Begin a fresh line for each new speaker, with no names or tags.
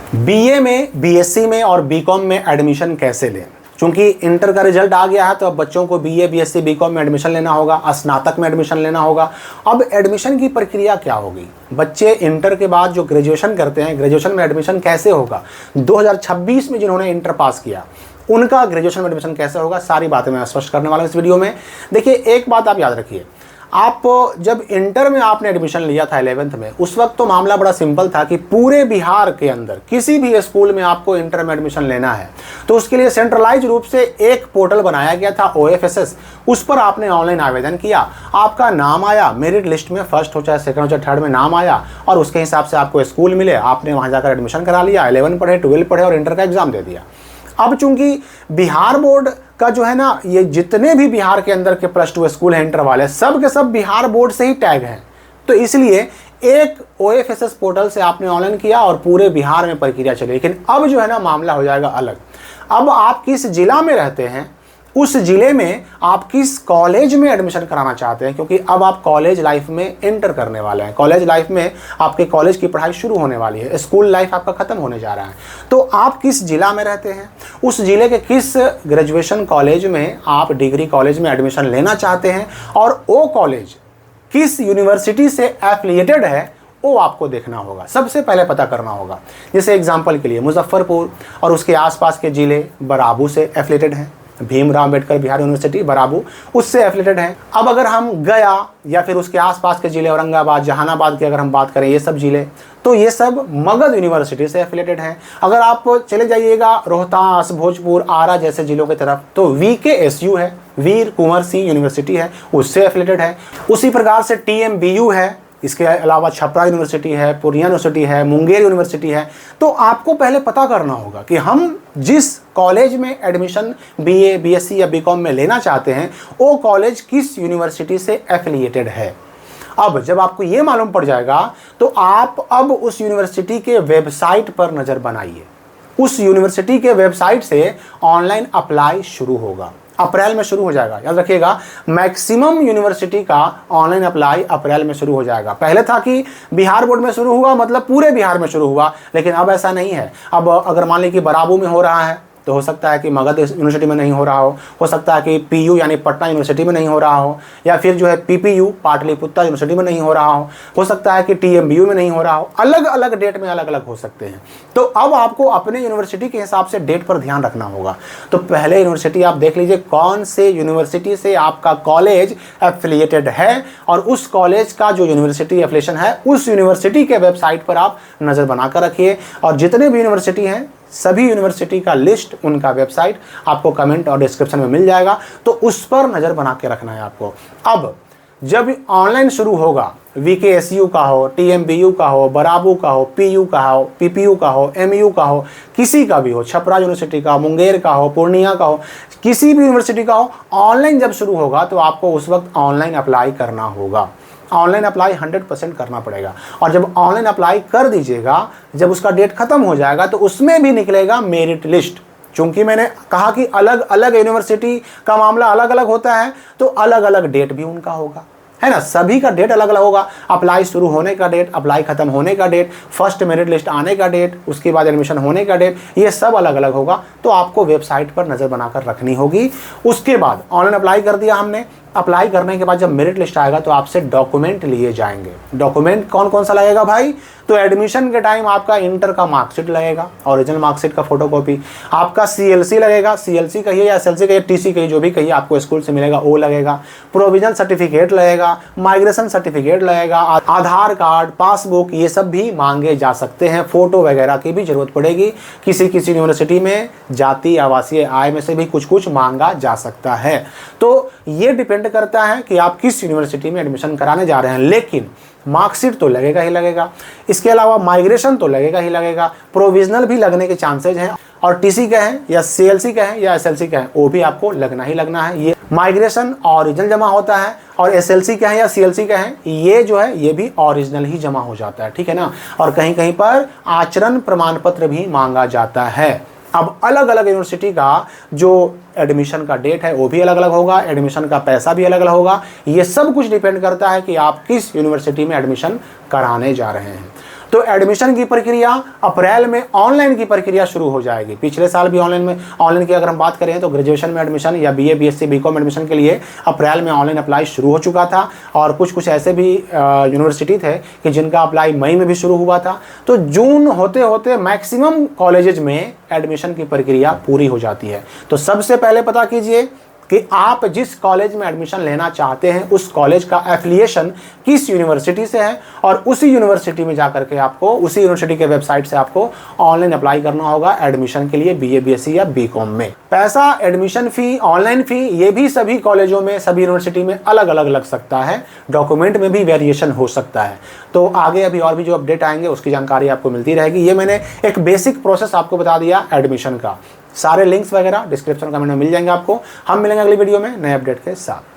BA में, BSc में और बीकॉम में एडमिशन कैसे लें। क्योंकि इंटर का रिजल्ट आ गया है तो अब बच्चों को बीए, बीएससी, बीकॉम में एडमिशन लेना होगा, स्नातक में एडमिशन लेना होगा। अब एडमिशन की प्रक्रिया क्या होगी, बच्चे इंटर के बाद जो ग्रेजुएशन करते हैं, ग्रेजुएशन में एडमिशन कैसे होगा, 2026 में जिन्होंने इंटर पास किया उनका ग्रेजुएशन में एडमिशन कैसे होगा, सारी बातें मैं स्पष्ट करने वाला हूँ इस वीडियो में। देखिए, एक बात आप याद रखिए, आप जब इंटर में आपने एडमिशन लिया था 11th में, उस वक्त तो मामला बड़ा सिंपल था कि पूरे बिहार के अंदर किसी भी स्कूल में आपको इंटर में एडमिशन लेना है तो उसके लिए सेंट्रलाइज रूप से एक पोर्टल बनाया गया था OFSS। उस पर आपने ऑनलाइन आवेदन किया, आपका नाम आया, मेरिट लिस्ट में फर्स्ट हो चाहे सेकंड हो चाहे थर्ड में नाम आया और उसके हिसाब से आपको स्कूल मिले, आपने वहाँ जाकर एडमिशन करा लिया, 11 पढ़े, 12 पढ़े और इंटर का एग्जाम दे दिया। अब चूंकि बिहार बोर्ड का जो है ना, ये जितने भी बिहार के अंदर के +2 स्कूल हैं इंटर वाले, सब के सब बिहार बोर्ड से ही टैग हैं, तो इसलिए एक OFSS पोर्टल से आपने ऑनलाइन किया और पूरे बिहार में प्रक्रिया चली। लेकिन अब जो है ना, मामला हो जाएगा अलग। अब आप किस जिला में रहते हैं, उस जिले में आप किस कॉलेज में एडमिशन कराना चाहते हैं, क्योंकि अब आप कॉलेज लाइफ में एंटर करने वाले हैं। कॉलेज लाइफ में आपके कॉलेज की पढ़ाई शुरू होने वाली है, स्कूल लाइफ आपका खत्म होने जा रहा है। तो आप किस जिला में रहते हैं, उस जिले के किस ग्रेजुएशन कॉलेज में आप डिग्री कॉलेज में एडमिशन लेना चाहते हैं और वो कॉलेज किस यूनिवर्सिटी से एफिलिएटेड है, वो आपको देखना होगा, सबसे पहले पता करना होगा। जैसे एग्जाम्पल के लिए मुजफ्फरपुर और उसके आसपास के जिले बराबू से एफिलिएटेड हैं, भीमराव अंबेडकर बिहार यूनिवर्सिटी बराबू उससे एफिलिएटेड है। अब अगर हम गया या फिर उसके आसपास के जिले औरंगाबाद, जहानाबाद की अगर हम बात करें, ये सब जिले, तो ये सब मगध यूनिवर्सिटी से एफिलिएटेड हैं। अगर आप चले जाइएगा रोहतास, भोजपुर, आरा जैसे जिलों की तरफ, तो VKSU है, वीर कुंवर सिंह यूनिवर्सिटी है, उससे एफिलिएटेड है। उसी प्रकार से TMBU है, इसके अलावा छपरा यूनिवर्सिटी है, पूर्णिया यूनिवर्सिटी है, मुंगेर यूनिवर्सिटी है। तो आपको पहले पता करना होगा कि हम जिस कॉलेज में एडमिशन BA, BSc या बीकॉम में लेना चाहते हैं, वो कॉलेज किस यूनिवर्सिटी से एफिलिएटेड है। अब जब आपको ये मालूम पड़ जाएगा तो आप अब उस यूनिवर्सिटी के वेबसाइट पर नज़र बनाइए। उस यूनिवर्सिटी के वेबसाइट से ऑनलाइन अप्लाई शुरू होगा, अप्रैल में शुरू हो जाएगा। याद रखिएगा, मैक्सिमम यूनिवर्सिटी का ऑनलाइन अप्लाई अप्रैल में शुरू हो जाएगा। पहले था कि बिहार बोर्ड में शुरू हुआ मतलब पूरे बिहार में शुरू हुआ, लेकिन अब ऐसा नहीं है। अब अगर मान लीजिए कि बराबू में हो रहा है तो हो सकता है कि मगध यूनिवर्सिटी में नहीं हो रहा हो सकता है कि PU यानी पटना यूनिवर्सिटी में नहीं हो रहा हो, या फिर जो है PPU पाटलिपुत्र यूनिवर्सिटी में नहीं हो रहा हो सकता है कि TMBU में नहीं हो रहा हो। अलग अलग डेट में अलग अलग हो सकते हैं। तो अब आपको अपने यूनिवर्सिटी के हिसाब से डेट पर ध्यान रखना होगा। तो पहले यूनिवर्सिटी आप देख लीजिए कौन से यूनिवर्सिटी से आपका कॉलेज एफिलिएटेड है, और उस कॉलेज का जो यूनिवर्सिटी एफिलिएशन है उस यूनिवर्सिटी के वेबसाइट पर आप नज़र बनाकर रखिए। और जितने भी यूनिवर्सिटी हैं, सभी यूनिवर्सिटी का लिस्ट, उनका वेबसाइट आपको कमेंट और डिस्क्रिप्शन में मिल जाएगा, तो उस पर नज़र बना के रखना है आपको। अब जब ऑनलाइन शुरू होगा, VKSU का हो, TMBU का हो, बराबू का हो, PU का हो, PPU का हो, MU का हो, किसी का भी हो, छपरा यूनिवर्सिटी का, मुंगेर का हो, पूर्णिया का हो, किसी भी यूनिवर्सिटी का हो, ऑनलाइन जब शुरू होगा तो आपको उस वक्त ऑनलाइन अप्लाई करना होगा। ऑनलाइन अप्लाई 100% करना पड़ेगा। और जब ऑनलाइन अप्लाई कर दीजिएगा, जब उसका डेट खत्म हो जाएगा तो उसमें भी निकलेगा मेरिट लिस्ट। चूंकि मैंने कहा कि अलग अलग यूनिवर्सिटी का मामला अलग अलग होता है, तो अलग अलग डेट भी उनका होगा, है ना। सभी का डेट अलग अलग होगा। अप्लाई शुरू होने का डेट, अप्लाई खत्म होने का डेट, फर्स्ट मेरिट लिस्ट आने का डेट, उसके बाद एडमिशन होने का डेट, ये सब अलग अलग होगा। तो आपको वेबसाइट पर नज़र बनाकर रखनी होगी। उसके बाद ऑनलाइन अप्लाई कर दिया हमने, अप्लाई करने के बाद जब मेरिट लिस्ट आएगा तो आपसे डॉक्यूमेंट लिए जाएंगे। डॉक्यूमेंट कौन कौन सा लगेगा भाई, तो एडमिशन के टाइम आपका इंटर का मार्कशीट लगेगा, ओरिजिनल मार्कशीट का फोटोकॉपी, आपका CLC लगेगा, CLC कहिए या SLC कहिए, TC कहिए, जो भी कहिए आपको स्कूल से मिलेगा वो लगेगा, प्रोविजन सर्टिफिकेट लगेगा, माइग्रेशन सर्टिफिकेट लगेगा, आधार कार्ड, पासबुक, ये सब भी मांगे जा सकते हैं। फोटो वगैरह की भी जरूरत पड़ेगी। किसी किसी यूनिवर्सिटी में जाति, आवासीय आय में से भी कुछ कुछ मांगा जा सकता है। तो ये डिपेंड करता है कि आप किस यूनिवर्सिटी में एडमिशन कराने जा रहे हैं, लेकिन मार्कशीट तो लगेगा ही लगेगा। इसके अलावा माइग्रेशन तो लगेगा ही लगेगा, प्रोविजनल भी लगने के चांसेज हैं, और TC कहें या CLC कहें या SLC कहें, वो भी आपको लगना ही लगना है। ये माइग्रेशन ओरिजिनल जमा होता है, और SLC कहें या CLC कहें, ये जो है ये भी ओरिजिनल ही जमा हो जाता है, ठीक है ना। और कहीं कहीं पर आचरण प्रमाण पत्र भी मांगा जाता है। अब अलग अलग यूनिवर्सिटी का जो एडमिशन का डेट है वो भी अलग अलग होगा, एडमिशन का पैसा भी अलग अलग होगा। ये सब कुछ डिपेंड करता है कि आप किस यूनिवर्सिटी में एडमिशन कराने जा रहे हैं। तो एडमिशन की प्रक्रिया अप्रैल में ऑनलाइन की प्रक्रिया शुरू हो जाएगी। पिछले साल भी ऑनलाइन की अगर हम बात करें तो ग्रेजुएशन में एडमिशन या बीए बीएससी बीकॉम एडमिशन के लिए अप्रैल में ऑनलाइन अप्लाई शुरू हो चुका था, और कुछ ऐसे भी यूनिवर्सिटी थे कि जिनका अप्लाई मई में भी शुरू हुआ था। तो जून होते होते मैक्सिमम कॉलेजेस में एडमिशन की प्रक्रिया पूरी हो जाती है। तो सबसे पहले पता कीजिए कि आप जिस कॉलेज में एडमिशन लेना चाहते हैं उस कॉलेज का एफिलिएशन किस यूनिवर्सिटी से है, और उसी यूनिवर्सिटी में जाकर के आपको उसी यूनिवर्सिटी के वेबसाइट से आपको ऑनलाइन अप्लाई करना होगा एडमिशन के लिए बीए बीएससी या बीकॉम में। पैसा, एडमिशन फ़ी, ऑनलाइन फ़ी, ये भी सभी कॉलेजों में, सभी यूनिवर्सिटी में अलग अलग लग सकता है। डॉक्यूमेंट में भी वेरिएशन हो सकता है। तो आगे अभी और भी जो अपडेट आएंगे उसकी जानकारी आपको मिलती रहेगी। ये मैंने एक बेसिक प्रोसेस आपको बता दिया एडमिशन का। सारे लिंक्स वगैरह डिस्क्रिप्शन कमेंट में मिल जाएंगे आपको। हम मिलेंगे अगली वीडियो में नए अपडेट के साथ।